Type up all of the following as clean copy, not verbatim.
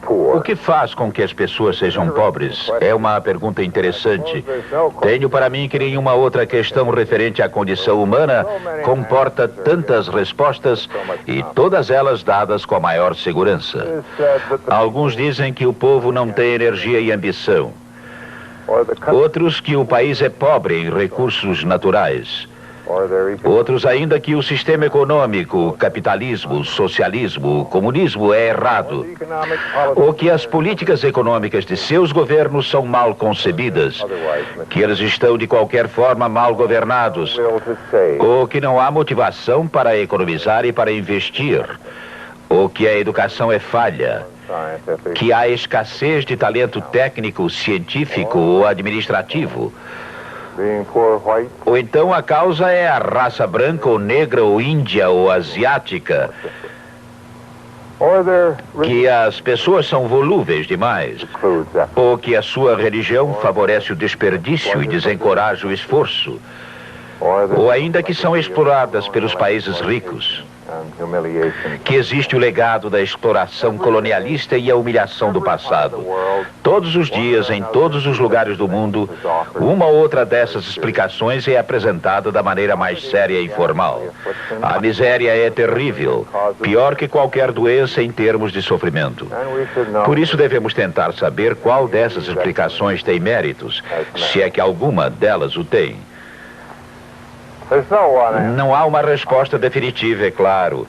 O que faz com que as pessoas sejam pobres? É uma pergunta interessante. Tenho para mim que nenhuma outra questão referente à condição humana comporta tantas respostas e todas elas dadas com a maior segurança. Alguns dizem que o povo não tem energia e ambição. Outros que o país é pobre em recursos naturais. Outros ainda que o sistema econômico, o capitalismo, o socialismo, o comunismo é errado. Ou que as políticas econômicas de seus governos são mal concebidas, que eles estão de qualquer forma mal governados, ou que não há motivação para economizar e para investir, ou que a educação é falha, que há escassez de talento técnico, científico ou administrativo. Ou então a causa é a raça branca ou negra ou índia ou asiática, que as pessoas são volúveis demais, ou que a sua religião favorece o desperdício e desencoraja o esforço, ou ainda que são exploradas pelos países ricos, que existe o legado da exploração colonialista e a humilhação do passado. Todos os dias, em todos os lugares do mundo, uma ou outra dessas explicações é apresentada da maneira mais séria e formal. A miséria é terrível, pior que qualquer doença em termos de sofrimento. Por isso devemos tentar saber qual dessas explicações tem méritos, se é que alguma delas o tem. Não há uma resposta definitiva, é claro.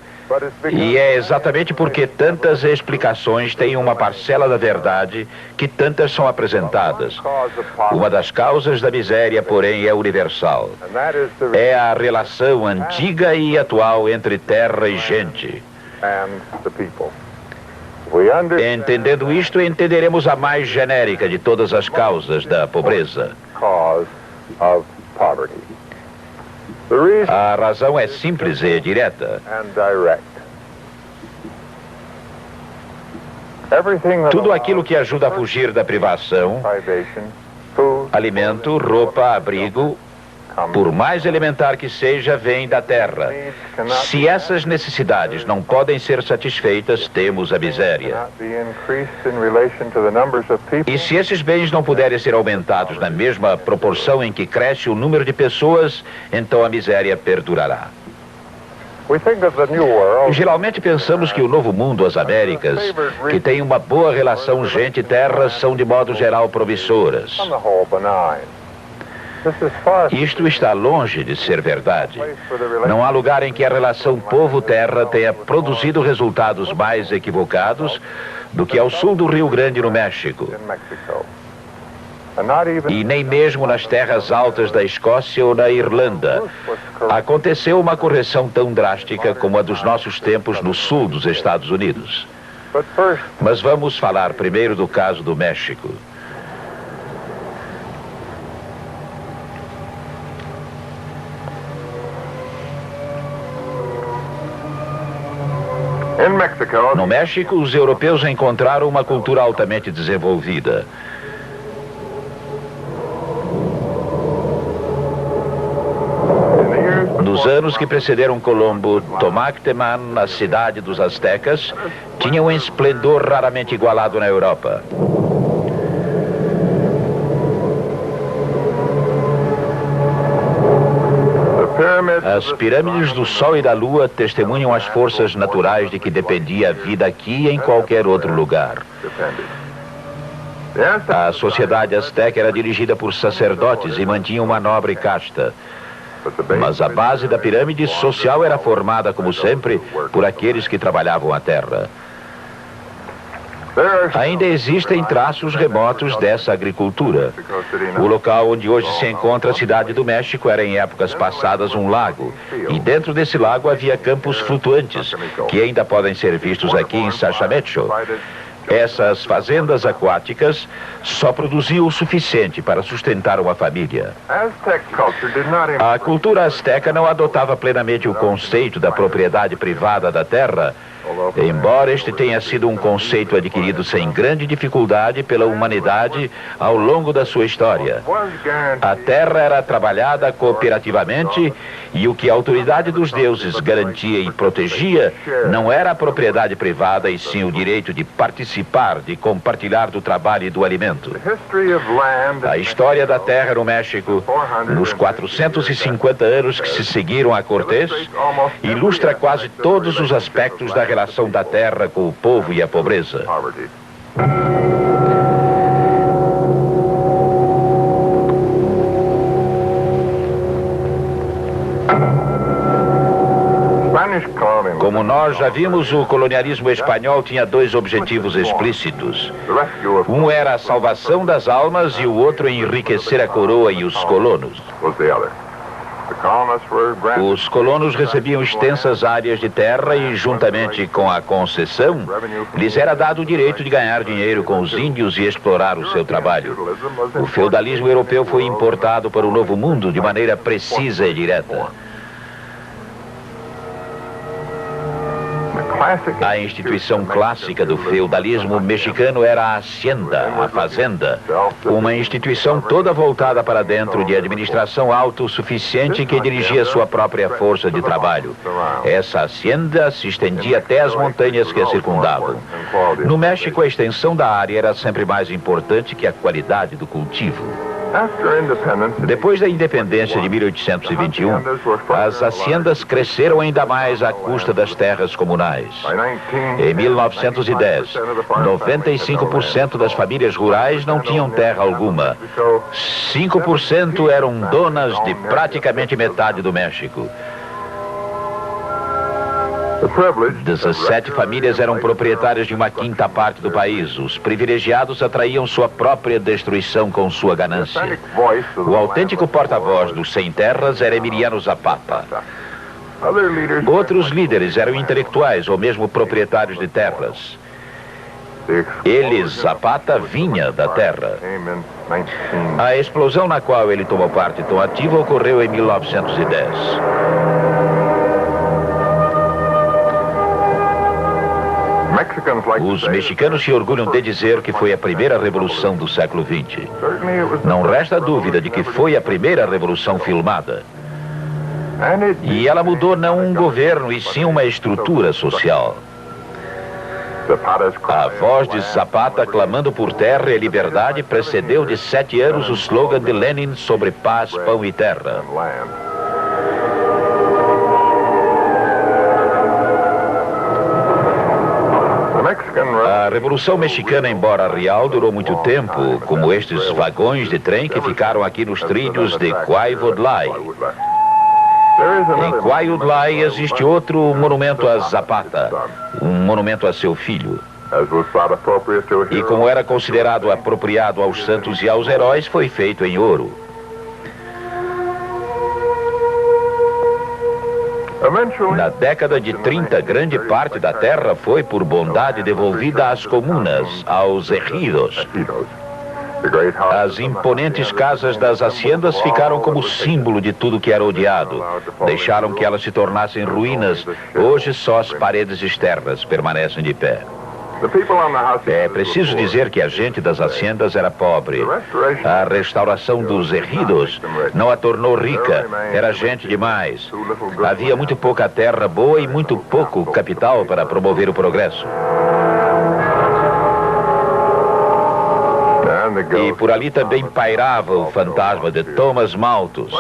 E é exatamente porque tantas explicações têm uma parcela da verdade que tantas são apresentadas. Uma das causas da miséria, porém, é universal. É a relação antiga e atual entre terra e gente. Entendendo isto, entenderemos a mais genérica de todas as causas da pobreza. A razão é simples e direta. Tudo aquilo que ajuda a fugir da privação, alimento, roupa, abrigo, por mais elementar que seja, vem da terra. Se essas necessidades não podem ser satisfeitas, temos a miséria. E se esses bens não puderem ser aumentados na mesma proporção em que cresce o número de pessoas, então a miséria perdurará. Geralmente pensamos que o Novo Mundo, as Américas, que tem uma boa relação gente-terra, são de modo geral promissoras. Isto está longe de ser verdade. Não há lugar em que a relação povo-terra tenha produzido resultados mais equivocados do que ao sul do Rio Grande, no México. E nem mesmo nas terras altas da Escócia ou na Irlanda aconteceu uma correção tão drástica como a dos nossos tempos no sul dos Estados Unidos. Mas vamos falar primeiro do caso do México. No México, os europeus encontraram uma cultura altamente desenvolvida. Nos anos que precederam Colombo, Tomacteman, a cidade dos astecas, tinha um esplendor raramente igualado na Europa. As pirâmides do Sol e da Lua testemunham as forças naturais de que dependia a vida aqui e em qualquer outro lugar. A sociedade asteca era dirigida por sacerdotes e mantinha uma nobre casta. Mas a base da pirâmide social era formada, como sempre, por aqueles que trabalhavam a terra. Ainda existem traços remotos dessa agricultura. O local onde hoje se encontra a cidade do México era em épocas passadas um lago. E dentro desse lago havia campos flutuantes, que ainda podem ser vistos aqui em Sachamecho. Essas fazendas aquáticas só produziam o suficiente para sustentar uma família. A cultura asteca não adotava plenamente o conceito da propriedade privada da terra, embora este tenha sido um conceito adquirido sem grande dificuldade pela humanidade ao longo da sua história. A terra era trabalhada cooperativamente e o que a autoridade dos deuses garantia e protegia não era a propriedade privada e sim o direito de participar, de compartilhar do trabalho e do alimento. A história da terra no México, nos 450 anos que se seguiram a Cortés, ilustra quase todos os aspectos da relação da terra com o povo e a pobreza. Como nós já vimos, o colonialismo espanhol tinha dois objetivos explícitos. Um era a salvação das almas e o outro enriquecer a coroa e os colonos. Os colonos recebiam extensas áreas de terra e, juntamente com a concessão, lhes era dado o direito de ganhar dinheiro com os índios e explorar o seu trabalho. O feudalismo europeu foi importado para o Novo Mundo de maneira precisa e direta. A instituição clássica do feudalismo mexicano era a hacienda, a fazenda, uma instituição toda voltada para dentro de administração autossuficiente que dirigia sua própria força de trabalho. Essa hacienda se estendia até as montanhas que a circundavam. No México, a extensão da área era sempre mais importante que a qualidade do cultivo. Depois da independência de 1821, as haciendas cresceram ainda mais à custa das terras comunais. Em 1910, 95% das famílias rurais não tinham terra alguma. 5% eram donas de praticamente metade do México. 17 famílias eram proprietárias de uma quinta parte do país. Os privilegiados atraíam sua própria destruição com sua ganância. O autêntico porta-voz dos sem terras era Emiliano Zapata. Outros líderes eram intelectuais ou mesmo proprietários de terras. Ele, Zapata, vinha da terra. A explosão na qual ele tomou parte tão ativa ocorreu em 1910. Os mexicanos se orgulham de dizer que foi a primeira revolução do século XX. Não resta dúvida de que foi a primeira revolução filmada. E ela mudou não um governo, e sim uma estrutura social. A voz de Zapata clamando por terra e liberdade precedeu de 7 anos o slogan de Lenin sobre paz, pão e terra. A Revolução Mexicana, embora real, durou muito tempo, como estes vagões de trem que ficaram aqui nos trilhos de Cuautla. Em Cuautla existe outro monumento a Zapata, um monumento a seu filho. E como era considerado apropriado aos santos e aos heróis, foi feito em ouro. Na década de 30, grande parte da terra foi, por bondade, devolvida às comunas, aos ejidos. As imponentes casas das haciendas ficaram como símbolo de tudo que era odiado. Deixaram que elas se tornassem ruínas. Hoje só as paredes externas permanecem de pé. É preciso dizer que a gente das haciendas era pobre. A restauração dos ejidos não a tornou rica. Era gente demais. Havia muito pouca terra boa e muito pouco capital para promover o progresso. E por ali também pairava o fantasma de Thomas Malthus.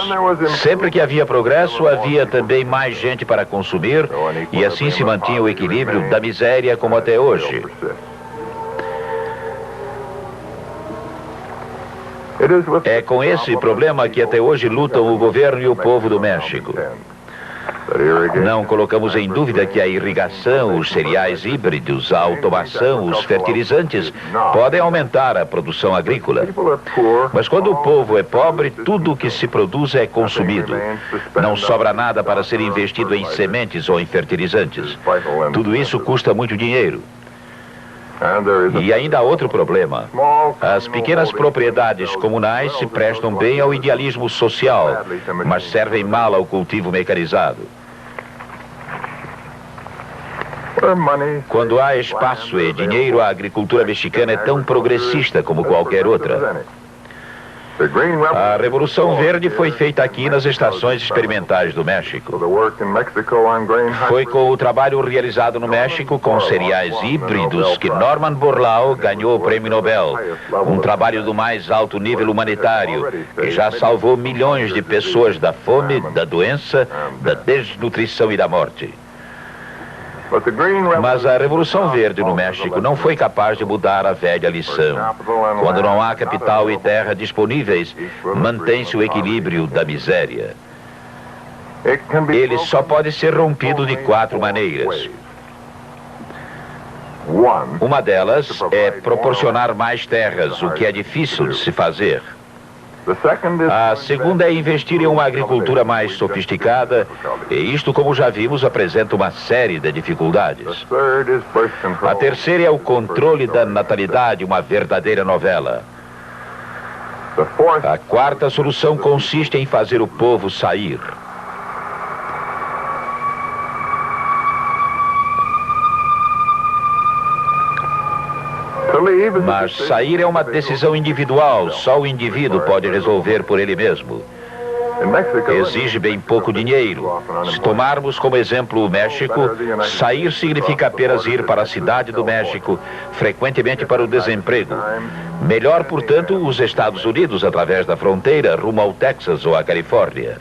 Sempre que havia progresso, havia também mais gente para consumir, e assim se mantinha o equilíbrio da miséria como até hoje. É com esse problema que até hoje lutam o governo e o povo do México. Não colocamos em dúvida que a irrigação, os cereais híbridos, a automação, os fertilizantes podem aumentar a produção agrícola. Mas quando o povo é pobre, tudo o que se produz é consumido. Não sobra nada para ser investido em sementes ou em fertilizantes. Tudo isso custa muito dinheiro. E ainda há outro problema. As pequenas propriedades comunais se prestam bem ao idealismo social, mas servem mal ao cultivo mecanizado. Quando há espaço e dinheiro, a agricultura mexicana é tão progressista como qualquer outra. A Revolução Verde foi feita aqui nas estações experimentais do México. Foi com o trabalho realizado no México com cereais híbridos que Norman Borlaug ganhou o Prêmio Nobel. Um trabalho do mais alto nível humanitário, que já salvou milhões de pessoas da fome, da doença, da desnutrição e da morte. Mas a Revolução Verde no México não foi capaz de mudar a velha lição. Quando não há capital e terra disponíveis, mantém-se o equilíbrio da miséria. Ele só pode ser rompido de 4 maneiras. Uma delas é proporcionar mais terras, o que é difícil de se fazer. A segunda é investir em uma agricultura mais sofisticada, e isto, como já vimos, apresenta uma série de dificuldades. A terceira é o controle da natalidade, uma verdadeira novela. A quarta solução consiste em fazer o povo sair. Mas sair é uma decisão individual, só o indivíduo pode resolver por ele mesmo. Exige bem pouco dinheiro. Se tomarmos como exemplo o México, sair significa apenas ir para a cidade do México, frequentemente para o desemprego. Melhor, portanto, os Estados Unidos através da fronteira, rumo ao Texas ou à Califórnia.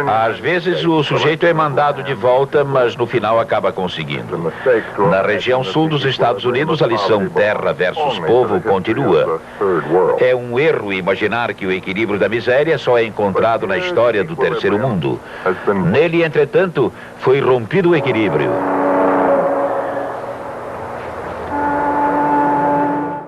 Às vezes o sujeito é mandado de volta, mas no final acaba conseguindo. Na região sul dos Estados Unidos, a lição terra versus povo continua. É um erro imaginar que o equilíbrio da miséria só é encontrado na história do terceiro mundo. Nele, entretanto, foi rompido o equilíbrio.